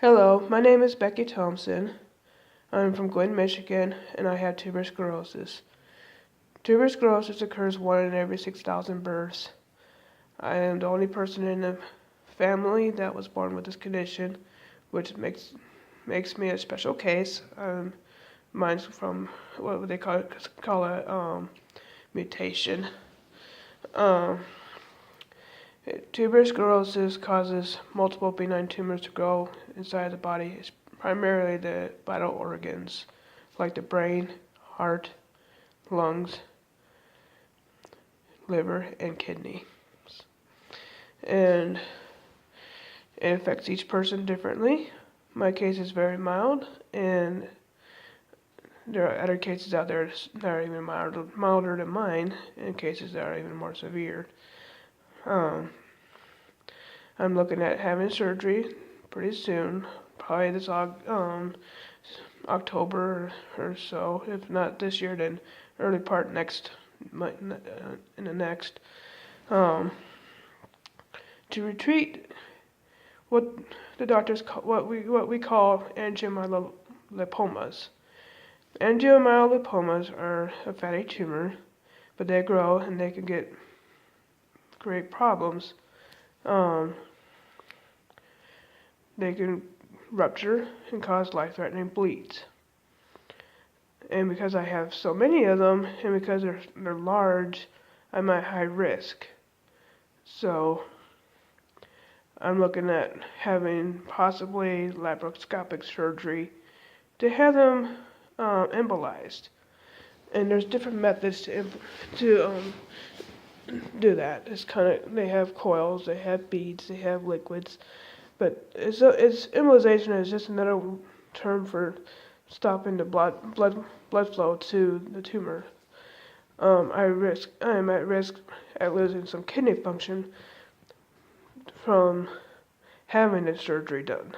Hello, my name is Becky Thompson. I'm from Gwen, Michigan, and I have tuberous sclerosis. Tuberous sclerosis occurs 1 in every 6,000 births. I am the only person in the family that was born with this condition, which makes me a special case. Mine's from what they call a mutation. Um, Tuberous sclerosis causes multiple benign tumors to grow inside the body. It's primarily the vital organs, like the brain, heart, lungs, liver, and kidney. And it affects each person differently. My case is very mild, and there are other cases out there that are even milder than mine, and cases that are even more severe. Um, I'm looking at having surgery pretty soon, probably this October or so. If not this year, then early part in the next. Um, to treat what the doctors call, what we call angiomyolipomas. Angiomyolipomas are a fatty tumor, but they grow and they can create problems. Um, they can rupture and cause life-threatening bleeds. And because I have so many of them, and because they're large, I'm at high risk. So I'm looking at having possibly laparoscopic surgery to have them embolized. And there's different methods to do that. They have coils, they have beads, they have liquids, but it's embolization is just another term for stopping the blood flow to the tumor. I am at risk at losing some kidney function from having the surgery done.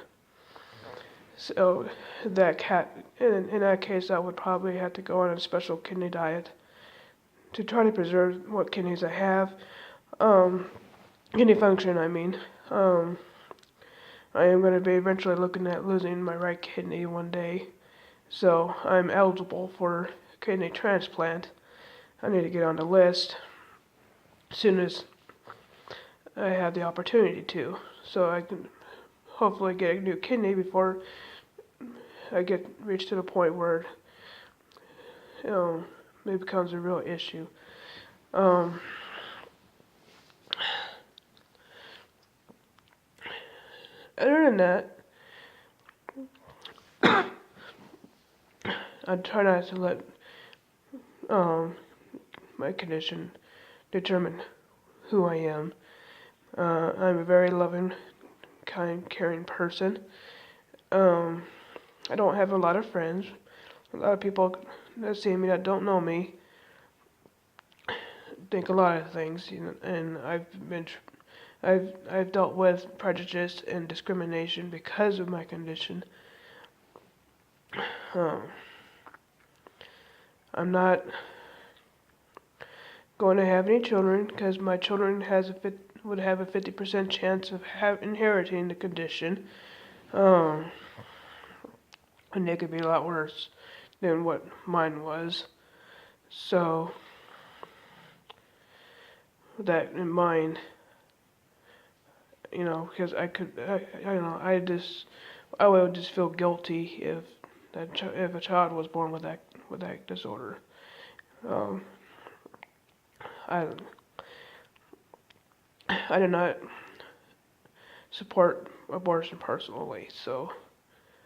So in that case, I would probably have to go on a special kidney diet to try to preserve what kidneys I have. Kidney function, I mean. I am going to be eventually looking at losing my right kidney one day, so I'm eligible for kidney transplant. I need to get on the list as soon as I have the opportunity to, so I can hopefully get a new kidney before I reach to the point where it becomes a real issue. Other than that, I try not to let my condition determine who I am. I'm a very loving, kind, caring person. I don't have a lot of friends. A lot of people that see me that don't know me think a lot of things, and I've dealt with prejudice and discrimination because of my condition. I'm not going to have any children because my children would have a 50% chance of inheriting the condition, and they could be a lot worse than what mine was. So, with that in mind, because I would just feel guilty if a child was born with that disorder. Um, I I do not support abortion personally, so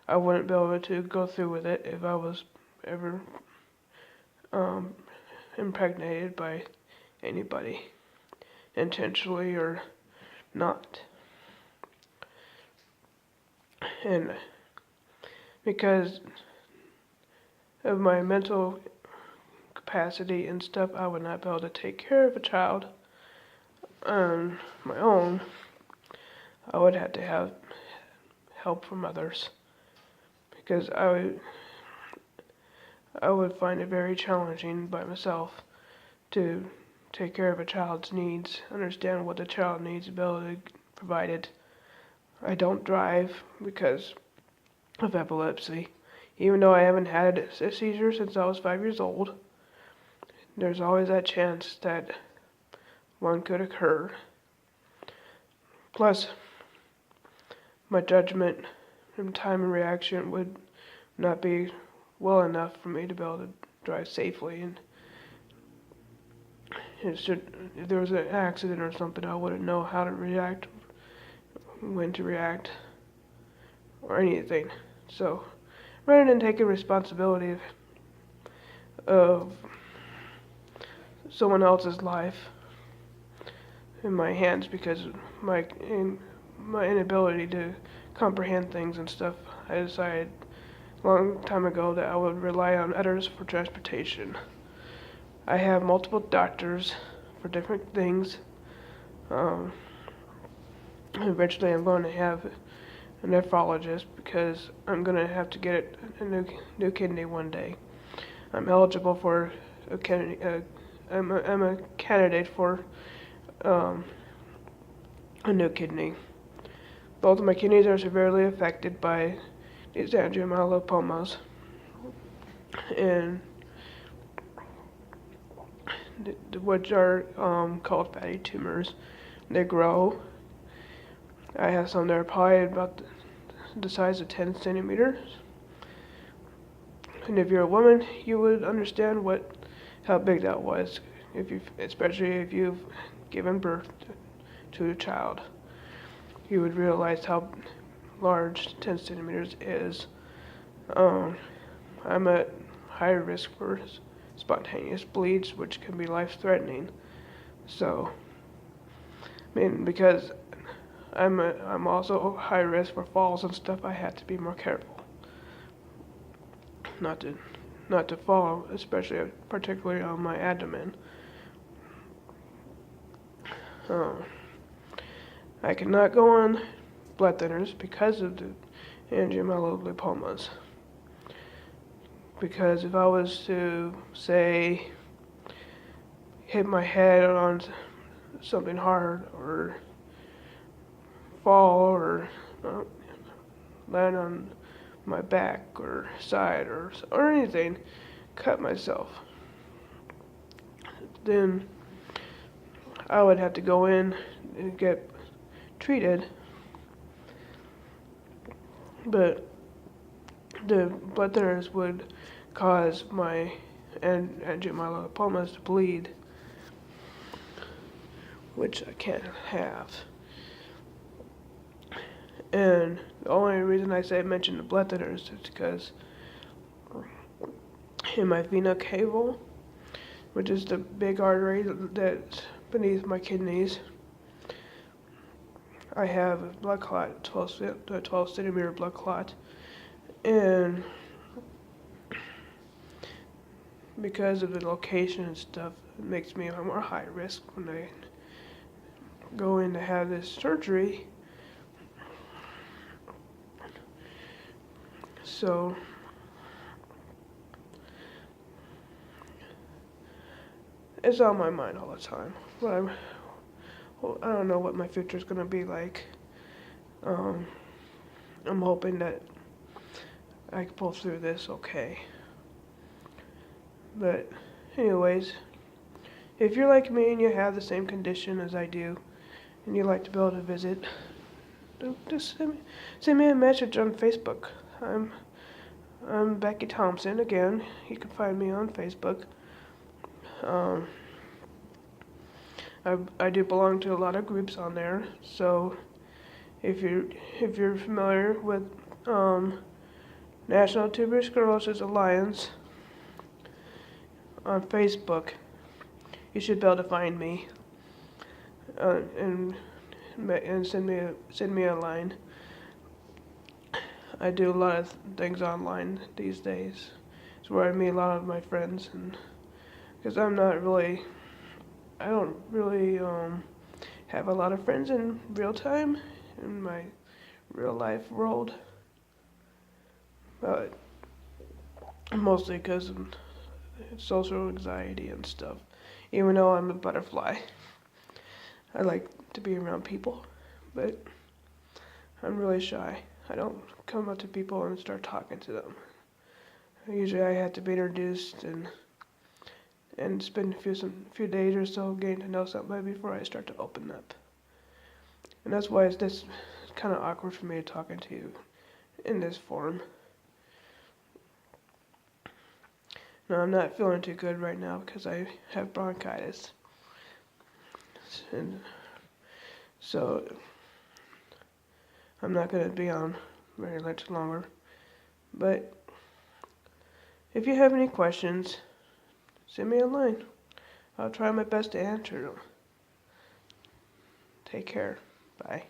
I wouldn't be able to go through with it if I was ever impregnated by anybody, intentionally or not. And because of my mental capacity and stuff, I would not be able to take care of a child on my own. I would have to have help from others because I would find it very challenging by myself to take care of a child's needs, understand what the child needs, be able to provide it. I don't drive because of epilepsy. Even though I haven't had a seizure since I was 5 years old, there's always that chance that one could occur. Plus, my judgment and time and reaction would not be well enough for me to be able to drive safely. And if there was an accident or something, I wouldn't know how to react, when to react, or anything. So, rather than taking responsibility of someone else's life in my hands because of my inability to comprehend things and stuff, I decided a long time ago that I would rely on others for transportation. I have multiple doctors for different things. Eventually I'm going to have a nephrologist because I'm going to have to get a new kidney one day. I'm eligible for a kidney. I'm a candidate for a new kidney. Both of my kidneys are severely affected by these angiomyolipomas, and which are called fatty tumors. They grow. I have some that are probably about the size of 10 centimeters. And if you're a woman, you would understand how big that was, especially if you've given birth to a child. You would realize how large 10 centimeters is. I'm at high risk for spontaneous bleeds, which can be life-threatening. So, I mean, because I'm also high risk for falls and stuff, I have to be more careful not to fall, particularly on my abdomen. I cannot go on blood thinners because of the angiomyolipomas. Because if I was to, say, hit my head on something hard, or fall, or land on my back or side, or anything, cut myself, then I would have to go in and get treated. But the blood thinners would cause my angiomyolipomas to bleed, which I can't have. And the only reason I mention the blood thinners is because in my vena cava, which is the big artery that's beneath my kidneys, I have a blood clot, 12 centimeter blood clot, and because of the location and stuff, it makes me more high risk when I go in to have this surgery. So it's on my mind all the time. But I don't know what my future is going to be like. I'm hoping that I can pull through this okay. But anyways, if you're like me and you have the same condition as I do, and you'd like to be able to visit, just send me a message on Facebook. I'm Becky Thompson again. You can find me on Facebook. I do belong to a lot of groups on there. So if you're familiar with National Tuberous Sclerosis Alliance on Facebook, you should be able to find me and send me a line. I do a lot of things online these days. It's where I meet a lot of my friends, and because I don't really have a lot of friends in real time in my real life world, but mostly because of social anxiety and stuff. Even though I'm a butterfly, I like to be around people, but I'm really shy. I don't come up to people and start talking to them. Usually I have to be introduced and spend a few days or so getting to know somebody before I start to open up. And that's why it's kind of awkward for me talking to you in this form. No, I'm not feeling too good right now because I have bronchitis. And so I'm not going to be on very much longer. But if you have any questions, send me a line. I'll try my best to answer them. Take care. Bye.